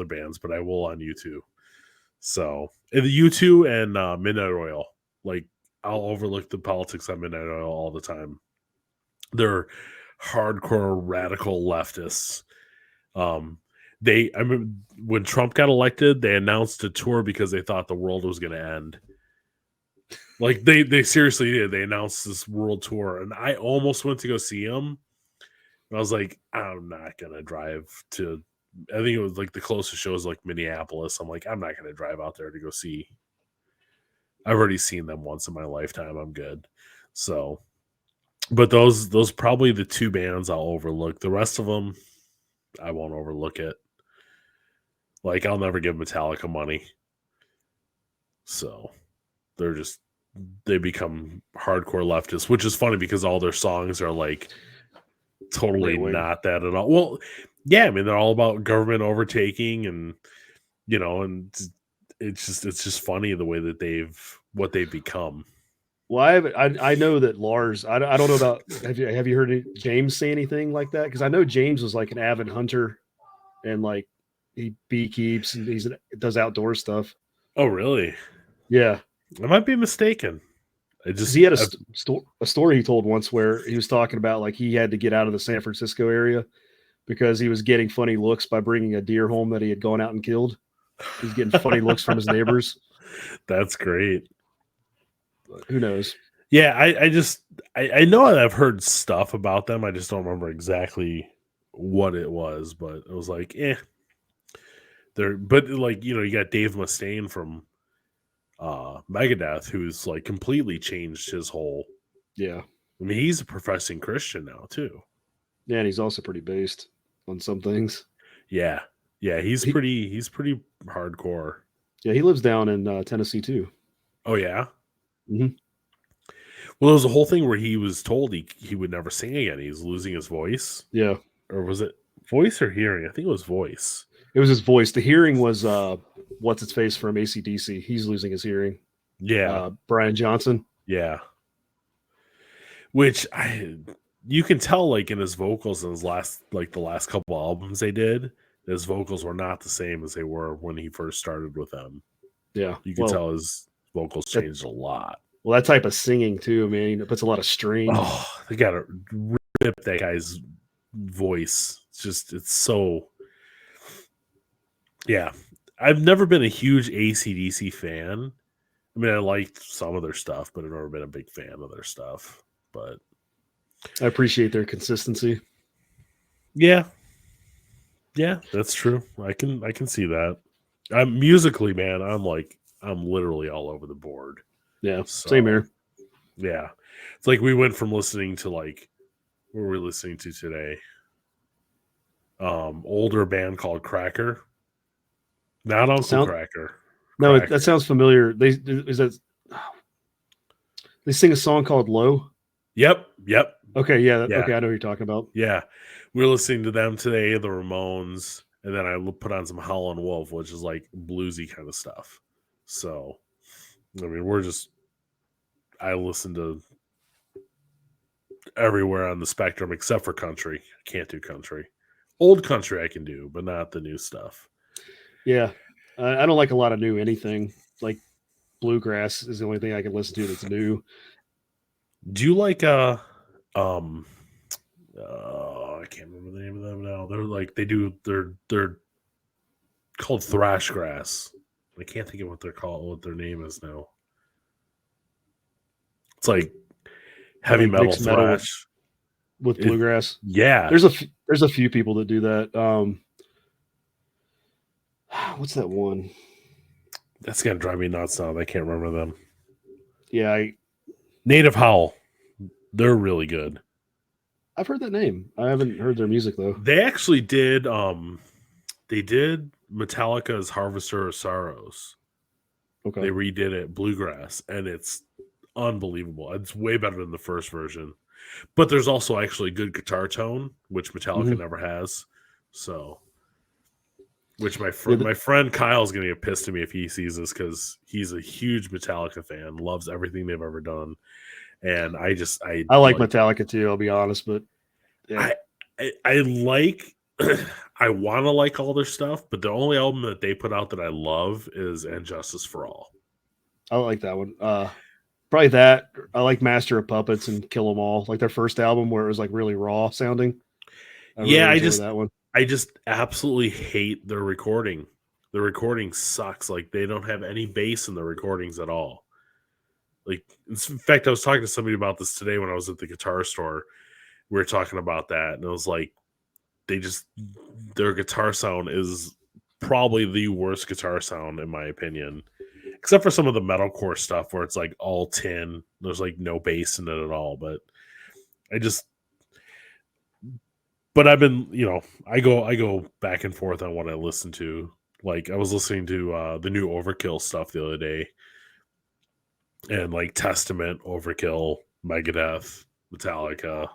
bands, but I will on U2. So the U2 and Midnight Oil, like I'll overlook the politics on Midnight Oil all the time. They're hardcore radical leftists. I remember when Trump got elected, they announced a tour because they thought the world was going to end. Like they seriously did. They announced this world tour, and I almost went to go see him. And I was like, I'm not gonna drive to. I think it was like the closest show was like Minneapolis. I'm like, I'm not gonna drive out there to go see. I've already seen them once in my lifetime. I'm good. So, but those probably the 2 bands I'll overlook. The rest of them, I won't overlook it. Like I'll never give Metallica money. So they become hardcore leftists, which is funny because all their songs are like totally not that at all. Well, yeah, I mean they're all about government overtaking, and and it's just funny the way that what they've become. Well, I know that Lars. I don't know about. Have you heard James say anything like that? Because I know James was like an avid hunter, and like he beekeeps and he does outdoor stuff. Oh, really? Yeah, I might be mistaken. He had a story he told once where he was talking about like he had to get out of the San Francisco area because he was getting funny looks by bringing a deer home that he had gone out and killed. He's getting funny looks from his neighbors. That's great. Who knows? Yeah, I know I've heard stuff about them. I just don't remember exactly what it was, but it was like, but like, you got Dave Mustaine from Megadeth, who's like completely changed his whole. Yeah. I mean, he's a professing Christian now too. Yeah, and he's also pretty based on some things. Yeah. He's pretty hardcore. Yeah, he lives down in Tennessee too. Oh yeah. Mm-hmm. Well, there was a whole thing where he was told he would never sing again. He was losing his voice. Yeah. Or was it voice or hearing? I think it was voice. It was his voice. The hearing was what's its face from AC/DC. He's losing his hearing. Yeah. Brian Johnson. Yeah. Which you can tell like in his vocals in his the last couple albums they did, his vocals were not the same as they were when he first started with them. Yeah. You can tell his vocals changed a lot. Well, that type of singing too, I mean, it puts a lot of strain. Oh, they gotta rip that guy's voice. It's so. Yeah. I've never been a huge AC/DC fan. I mean, I liked some of their stuff, but I've never been a big fan of their stuff. But I appreciate their consistency. Yeah, yeah, that's true. I can see that. I'm musically, man. I'm literally all over the board. Yeah, same So here. yeah, it's like we went from listening to like what were we listening to today? Older band called Cracker, not Uncle Sound Cracker, no, that Cracker. sounds familiar. They sing a song called "Low." Yep, yep, Okay, yeah, yeah, okay, I know who you're talking about. yeah. We were listening to them today, the Ramones, and then I put on some Howlin' Wolf, which is like bluesy kind of stuff. So I mean, I listen to everywhere on the spectrum except for country. I can't do country. Old country I can do, but not the new stuff. Yeah, I don't like a lot of new anything. Like bluegrass is the only thing I can listen to that's new. Do you like um I can't remember the name of them now. They're like they're called thrash grass. I can't think of what they're called, what their name is now. It's like They heavy like metal mix metal thrash. with It, bluegrass. yeah, There's a few people that do that. What's that one? that's gonna drive me nuts now. I can't remember them. Yeah, Native Howl. They're really good. I've heard that name. I haven't heard their music though. They actually did they did Metallica's Harvester of Sorrows. They Okay. redid it bluegrass and it's unbelievable. It's way better than the first version. But there's also actually good guitar tone, which Metallica Hmm. never has. So, which Yeah, my friend Kyle's gonna get pissed at me if he sees this because he's a huge Metallica fan, loves everything they've ever done, and I I like like Metallica too. I'll be honest, but yeah, I I like I want to like all their stuff, but the only album that they put out that I love is "And Justice for All." I like that one. Probably that. I like Master of Puppets and Kill 'Em All, like their first album where it was like really raw sounding. I Yeah, really enjoy that one. I just absolutely hate their recording. The recording sucks. Like they don't have any bass in the recordings at all. Like in fact, I was talking to somebody about this today when I was at the guitar store. We were talking about that, and it was like they just their guitar sound is probably the worst guitar sound in my opinion, except for some of the metalcore stuff where it's like all tin. There's like no bass in it at all. But I just, but I've been, I go back and forth on what I listen to. Like I was listening to the new Overkill stuff the other day, and like Testament, Overkill, Megadeth, Metallica,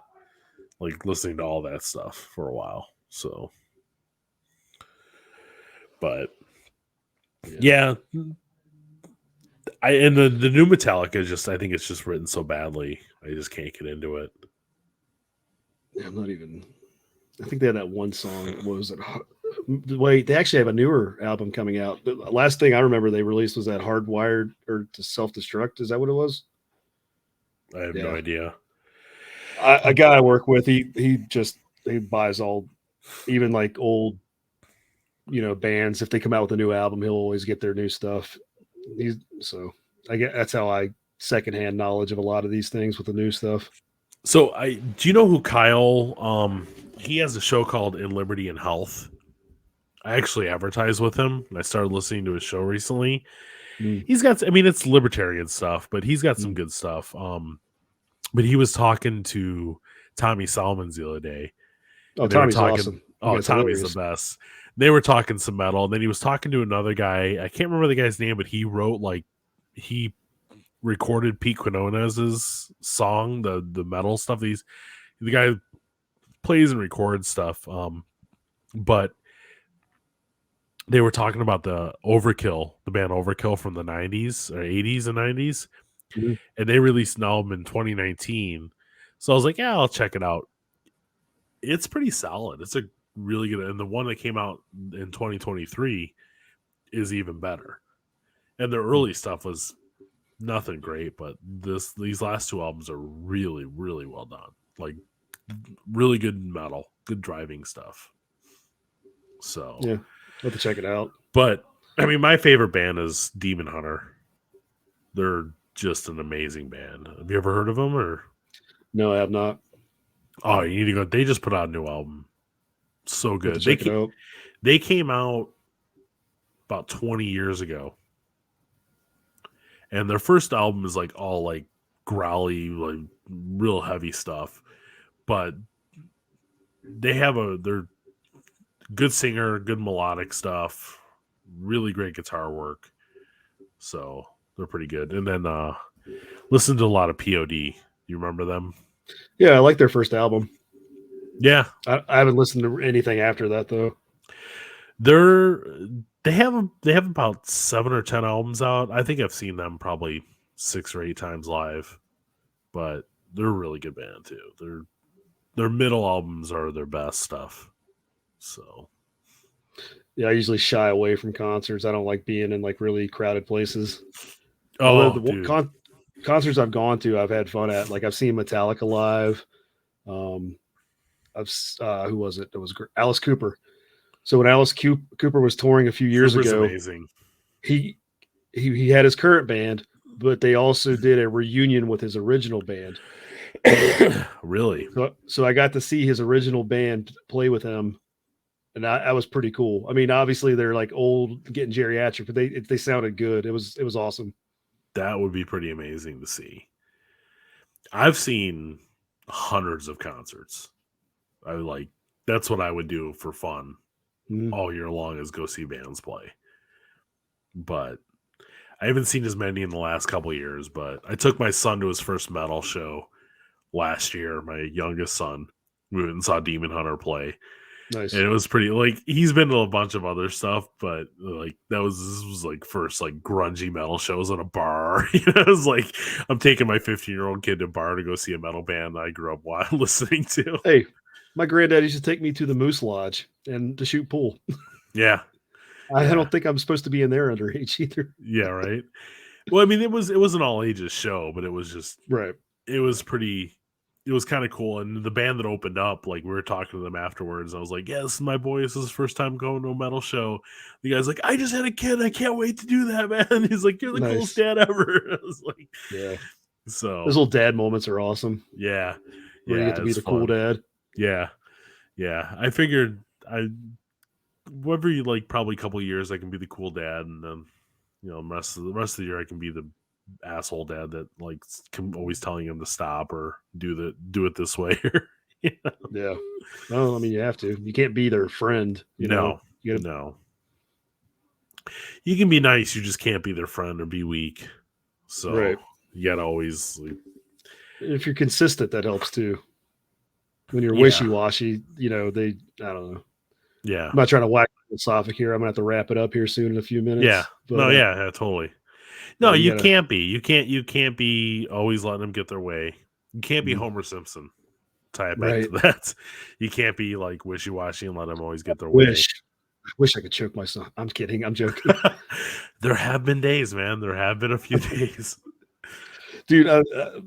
like listening to all that stuff for a while. So, but Yeah, yeah, and the new Metallica just I think it's just written so badly. I just can't get into it. yeah, I'm not even. I think they had that one song. What was it? Wait, they actually have a newer album coming out. The last thing I remember they released was that Hardwired or to Self Destruct. Is that what it was? I have no Yeah. idea. A guy I work with, he buys all, even like old, bands. If they come out with a new album, he'll always get their new stuff. He's so I get that's how I secondhand knowledge of a lot of these things with the new stuff. So I do you know who Kyle? He has a show called In Liberty and Health. I actually advertise with him, and I started listening to his show recently. Mm, He's got, I mean, it's libertarian stuff, but he's got some mm. good stuff. But he was talking to Tommy Solomons the other day, Oh, and they were Tommy's talking. awesome. That Oh, guy's Tommy's the hilarious. best. They were talking some metal, and then he was talking to another guy. I can't remember the guy's name, but he recorded Pete Quinonez's song, the metal stuff. The guy plays and records stuff. But they were talking about the Overkill, the band Overkill from the 90s or 80s and 90s, Mhm. and they released an album in 2019. So I was like, yeah, I'll check it out. It's pretty solid. It's a really good, and the one that came out in 2023 is even better. And the early stuff was nothing great, but these last two albums are really, really well done. Like really good metal, good driving stuff. So, Yeah, I'll have to check it out. but I mean, my favorite band is Demon Hunter. They're just an amazing band. Have you ever heard of them? Or No, I have not. Oh, you need to go. They just put out a new album. So You have to good. check it out. They came out about 20 years ago, and their first album is like all like growly, like real heavy stuff. But they're good singer, good melodic stuff, really great guitar work. So they're pretty good. And then listen to a lot of POD. You remember them? Yeah, I like their first album. Yeah, I haven't listened to anything after that though. they're they have about 7 or 10 albums out. I think I've seen them probably 6 or 8 times live, but they're a really good band too. Their middle albums are their best stuff. So Yeah, I usually shy away from concerts. I don't like being in like really crowded places. Although oh the dude, concerts I've gone to, I've had fun at. Like I've seen Metallica live. Um, who was it? It was Alice Cooper. So when Cooper was touring a few years Cooper's ago, amazing. he he had his current band, but they also did a reunion with his original band. Really? So I got to see his original band play with him, and that was pretty cool. I mean, obviously they're like old, getting geriatric, but they sounded good. It was awesome. That would be pretty amazing to see. I've seen hundreds of concerts. I like that's what I would do for fun Mhm. all year long is go see bands play. But I haven't seen as many in the last couple of years, but I took my son to his first metal show last year, my youngest son. We went and saw Demon Hunter play. And Nice. it was pretty like he's been to a bunch of other stuff, but like this was like first like grungy metal shows in a bar. It was like I'm taking my 15-year-old kid to a bar to go see a metal band I grew up listening to. Hey, my granddad used to take me to the Moose Lodge and to shoot pool. Yeah, I yeah, don't think I'm supposed to be in there underage either. yeah, right. Well, I mean, it was an all ages show, but it was just Right. it was pretty. It was kind of cool, and the band that opened up, like we were talking to them afterwards. I was like, "Yeah, this is my boy. This is his first time going to a metal show." The guy's like, "I just had a kid. I can't wait to do that, man." He's like, "You're the coolest Nice. dad ever." I was like, Yeah. Those "So little dad moments are awesome yeah, where you get yeah, to be it's the cool fun. dad. Yeah, yeah." I figured every like probably couple years I can be the cool dad, and then the rest of the year I can be the asshole dad that like always telling him to stop or do it this way. Yeah. Yeah. Well, I mean, you have to. You can't be their friend, you know. No, You got to no. You can be nice, you just can't be their friend or be weak. So right. you gotta always like, If you're consistent, that helps too. When you're yeah, wishy-washy, I don't know. yeah, I'm not trying to whack the philosophic here. I'm gonna have to wrap it up here soon in a few yeah. minutes. But No, yeah, yeah, totally. yeah, No, you you gotta. can't be. You can't be always letting them get their way. You can't be Mm, Homer Simpson. Tie it back to right. that. You can't be like wishy washy and let them always get their way. Wish. I wish I could choke my son. I'm kidding. I'm joking. There have been days, man. There have been a few days. Dude,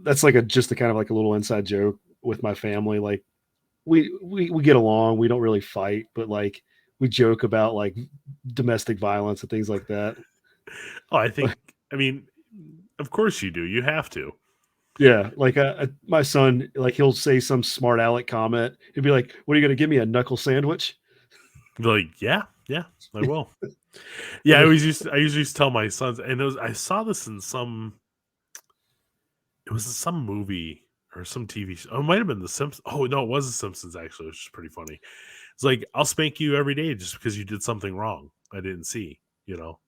that's like just a kind of like a little inside joke with my family. Like we get along. We don't really fight, but like we joke about like domestic violence and things like that. Oh, I mean, of course you do. You have to. Yeah, like my son, like he'll say some smart aleck comment. He'd be like, "What are you going to give me, a knuckle sandwich?" Like, yeah, yeah, I will. And Yeah, then, I usually used to tell my sons, and I saw this in it was in some movie or some TV show. Oh, it might have been The Simpsons. Oh no, it was The Simpsons actually, which is pretty funny. It's like I'll spank you every day just because you did something wrong I didn't see. You know,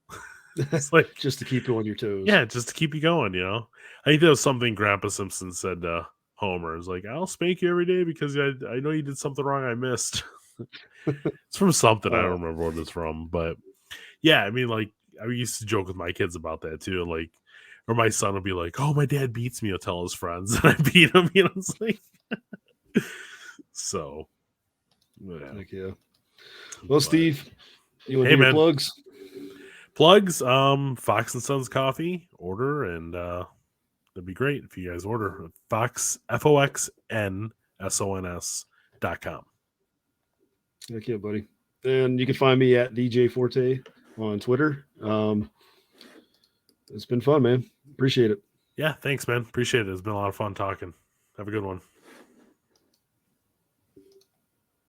it's like just to keep you on your toes. yeah, just to keep you going. You know, I think that was something Grandpa Simpson said to Homer. It's like I'll spank you every day because I know you did something wrong I missed. It's from something I Uh, don't remember what it's from, but yeah, I mean, like I used to joke with my kids about that too. Like, or my son will be like, "Oh, my dad beats me." He'll tell his friends that I beat him. You know, it's like so. Yeah, heck yeah. Well, but Steve, you want to hey, do your man, plugs? plugs. Fox and Sons Coffee order, and that'd be great if you guys order Fox FOXNSONS.com. Heck yeah, buddy. And you can find me at DJ Forte on Twitter. It's been fun, man. Appreciate it. Yeah, thanks, man. Appreciate it. It's been a lot of fun talking. Have a good one.